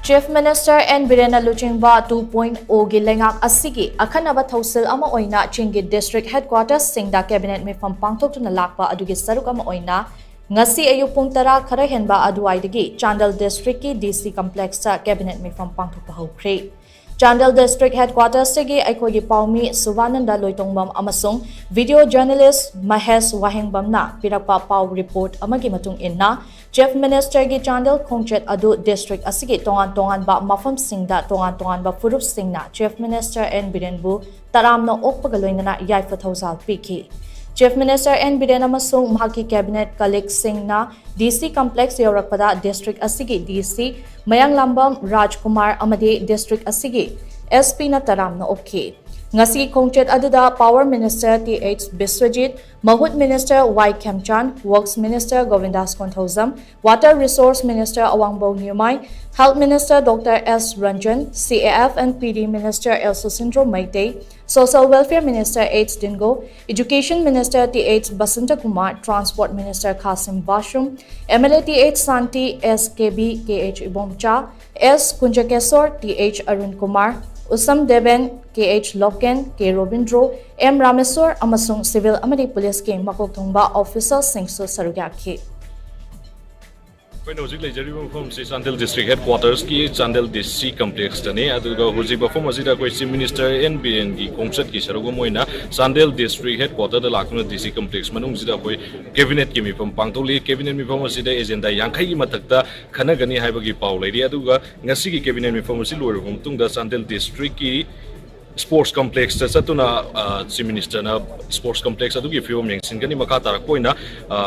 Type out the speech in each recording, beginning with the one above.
Chief Minister N Biren luchingba 2.0 gi leingak asigi akhannaba thoushil ama oina ching district headquarters singda cabinet Meepham Pangthokpa lakpa adugi sharuk ama oina Ngasi Ayuk pung khara henba aduwaida gi Chandel District ki DC complex sa cabinet Meepham Pangthokpa Houkhre Chandel District headquarters segi aikogi paumi Suvananda loitongmam amasung video journalist Mahesh Wahengbamna pirakpa pau report amagi matung inna Chief Minister gi Chandel khongchet adu district asigi tongan ba mafam singda tongan ba furup singna Chief Minister N Biren bu taramna okpagaloinana yaifa thoushil piki Chief Minister N Biren amasung mahaki cabinet colleague singna DC complex yorakpada district asigi DC Mayanglambam Rajkumar amadi district asigi SP na taram na okay. Ngasi khongchet aduda Power Minister TH Biswajit, Mahut Minister Y Kemchan, Works Minister Govindas Konthozam, Water Resource Minister Awangbo Nyumai, Health Minister Dr. S. Ranjan, CAF and PD Minister Elso Sindro Maite, Social Welfare Minister H. Dingo, Education Minister TH Basanta Kumar, Transport Minister Kasim Bashum, MLA TH Santi SKB KH Ibomcha, S. Kunjakesor TH Arun Kumar, Usam Deben, KH Loken, K. Robindro, M. Rameswar, amasung Civil Amadi Police King Makokthongba Officer Singso Sarugaki. When Hozik Leisure from Chandel District Headquarters ki Chandel DC Complex tane aduga Hozik perform azida ko Chief Minister N Biren ki kongset ki sharuk moina Chandel District Headquarters da lakuna DC Complex manung zida ko cabinet ki Meepham Pangthokli cabinet Meepham azida agenda yankai matakta khanagani haibagi pau leiri aduga ngasi ki cabinet Meepham asi loi rom tungda Chandel District ki Sports Complex satuna Chief Minister na Sports Complex adugi film yengsingani makata koina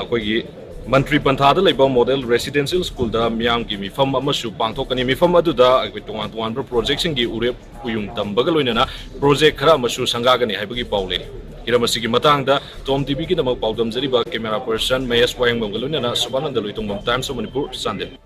koigi Manipuri Panthada Labor Model Residential School da Miam ki Meepham amashu pangthokani Meepham aduda tongan project singi urep uyung tambaga loinana project khara amashu sangagani haibagi paule iramasigi matangda TOMTV ki namak paudam jariba camera person Mahesh Wahengbam loinana Subananda loitongmam Times of Manipur Chandel